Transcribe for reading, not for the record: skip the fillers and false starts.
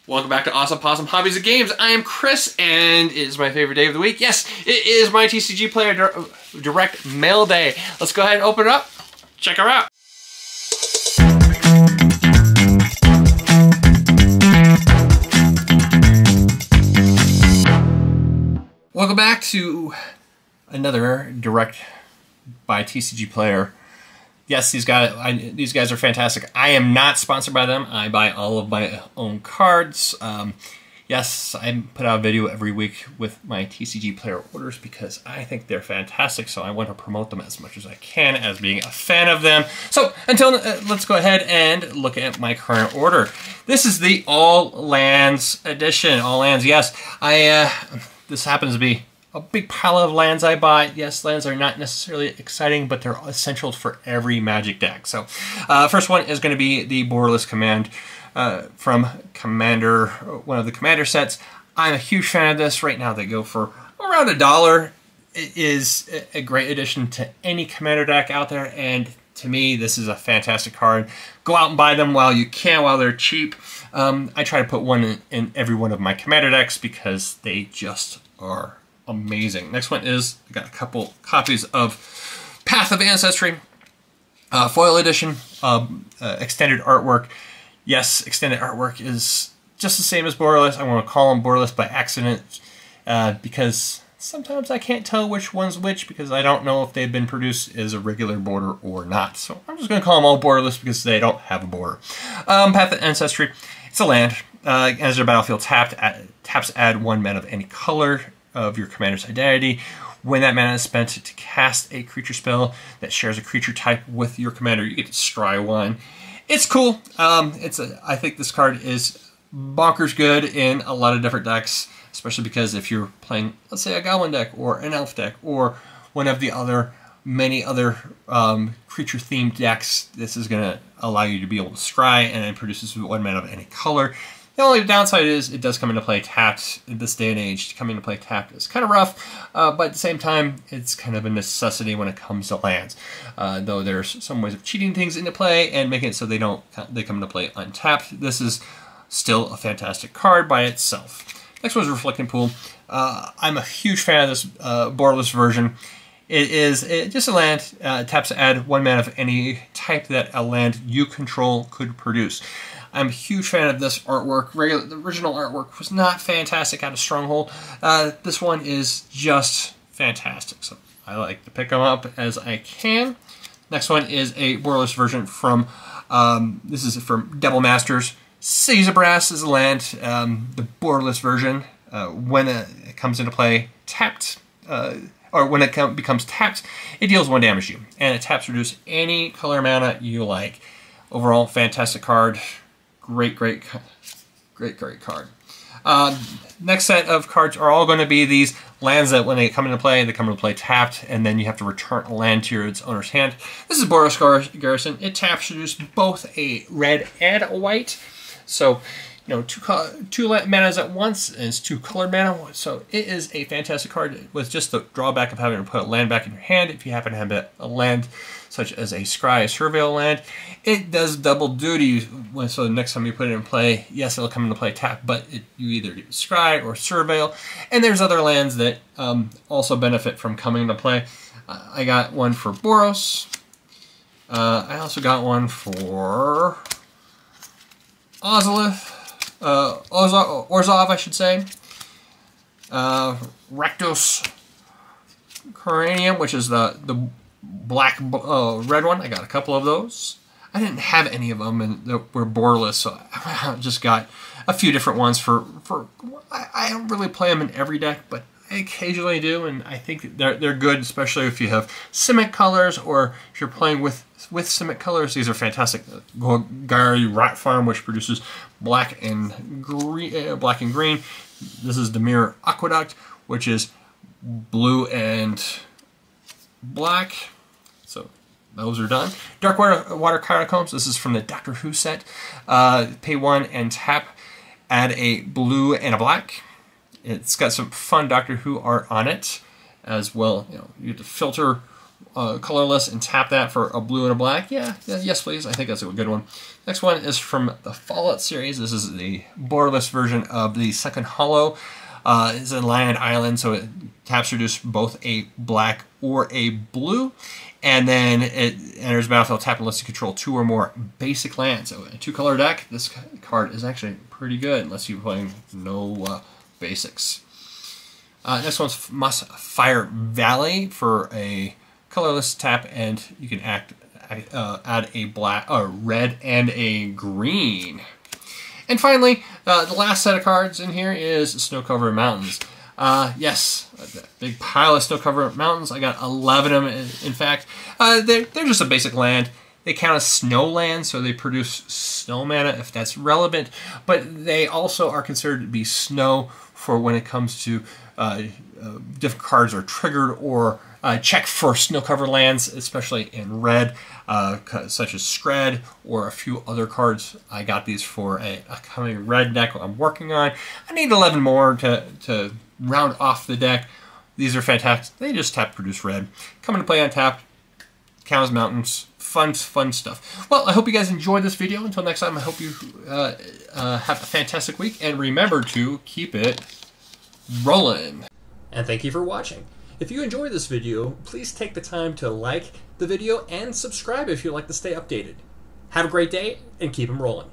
Welcome back to Awesome Possum Hobbies and Games. I am Chris, and it is my favorite day of the week. Yes, it is my TCG Player Direct Mail Day. Let's go ahead and open it up. Check her out. Welcome back to another Direct by TCG Player. Yes, these guys are fantastic. I am not sponsored by them. I buy all of my own cards. Yes, I put out a video every week with my TCG Player orders because I think they're fantastic, so I want to promote them as much as I can as being a fan of them. So, let's go ahead and look at my current order. This is the All Lands edition. All Lands, yes. This happens to be a big pile of lands I bought. Yes, lands are not necessarily exciting, but they're essential for every Magic deck. So, first one is going to be the Borderless command from Commander, one of the Commander sets. I'm a huge fan of this. Right now they go for around $1. It is a great addition to any Commander deck out there, and to me, this is a fantastic card. Go out and buy them while you can, while they're cheap. I try to put one in every one of my Commander decks because they just are amazing. Next one is, I got a couple copies of Path of Ancestry, foil edition, extended artwork. Yes, extended artwork is just the same as Borderless. I want to call them Borderless by accident because sometimes I can't tell which one's which because I don't know if they've been produced as a regular border or not. So I'm just going to call them all Borderless because they don't have a border. Path of Ancestry, it's a land. As their battlefield taps add 1 mana of any color of your commander's identity. When that mana is spent to cast a creature spell that shares a creature type with your commander, you get to scry 1. It's cool. I think this card is bonkers good in a lot of different decks, especially because if you're playing, let's say, a Goblin deck or an Elf deck or one of the many other creature-themed decks, this is going to allow you to be able to scry, and it produces 1 mana of any color. The only downside is it does come into play tapped in this day and age. Coming into play tapped is kind of rough, but at the same time, it's kind of a necessity when it comes to lands. Though there's some ways of cheating things into play and making it so they come into play untapped. This is still a fantastic card by itself. Next one is Reflecting Pool. I'm a huge fan of this Borderless version. It is just a land, taps to add 1 mana of any type that a land you control could produce. I'm a huge fan of this artwork. The original artwork was not fantastic out of Stronghold. This one is just fantastic, so I like to pick them up as I can. Next one is a Borderless version from, this is from Devil Masters. Cities of Brass is a land, the Borderless version. When it comes into play tapped, or when it becomes tapped, it deals 1 damage to you. And it taps reduce any color mana you like. Overall, fantastic card. Great card. Next set of cards are all going to be these lands that when they come into play tapped, and then you have to return a land to its owner's hand. This is Borderless Garrison. It taps to produce both a red and a white. So, you know, two manas at once, and it's 2 colored mana. So it is a fantastic card with just the drawback of having to put a land back in your hand if you happen to have a land such as a Scry, a Surveil land. It does double duty, so the next time you put it in play, yes, it'll come into play tap, but you either do Scry or Surveil. And there's other lands that also benefit from coming into play. I got one for Boros. I also got one for Orzhov, I should say. Rakdos Coranium, which is the black red one. I got a couple of those. I didn't have any of them, and they were Borderless, so I just got a few different ones I don't really play them in every deck, but I occasionally do, and I think they're good, especially if you have Simic colors, or if you're playing with Simic colors. These are fantastic. Gary Rat Farm, which produces black and green. This is Demir Aqueduct, which is blue and black. So those are done. Dark Water Catacombs. This is from the Doctor Who set. Pay 1 and tap. Add a blue and a black. It's got some fun Doctor Who art on it as well. You know, you get to filter colorless and tap that for a blue and a black? Yes, please. I think that's a good one. Next one is from the Fallout series. This is the borderless version of the second hollow. It's a land island, so it taps to produce both a black or a blue. And then it enters battlefield tap and lets you control 2 or more basic lands. So a 2-color deck, this card is actually pretty good unless you're playing no basics. Next one's Fire Valley for a colorless tap, and you can add a red and a green. And finally, the last set of cards in here is Snow-Covered Mountains. Yes, a big pile of snow-covered mountains. I got 11 of them, in fact. They're just a basic land. They count as snow land, so they produce snow mana, if that's relevant. But they also are considered to be snow for when it comes to different cards are triggered or check for snow-covered lands, especially in red, such as Scred or a few other cards. I got these for a upcoming red deck I'm working on. I need 11 more to round off the deck. These are fantastic. They just tap produce red. Come into play on tap. Count as mountains. Fun stuff. Well, I hope you guys enjoyed this video. Until next time, I hope you have a fantastic week. And remember to keep it rolling. And thank you for watching. If you enjoyed this video, please take the time to like the video and subscribe if you'd like to stay updated. Have a great day and keep them rolling.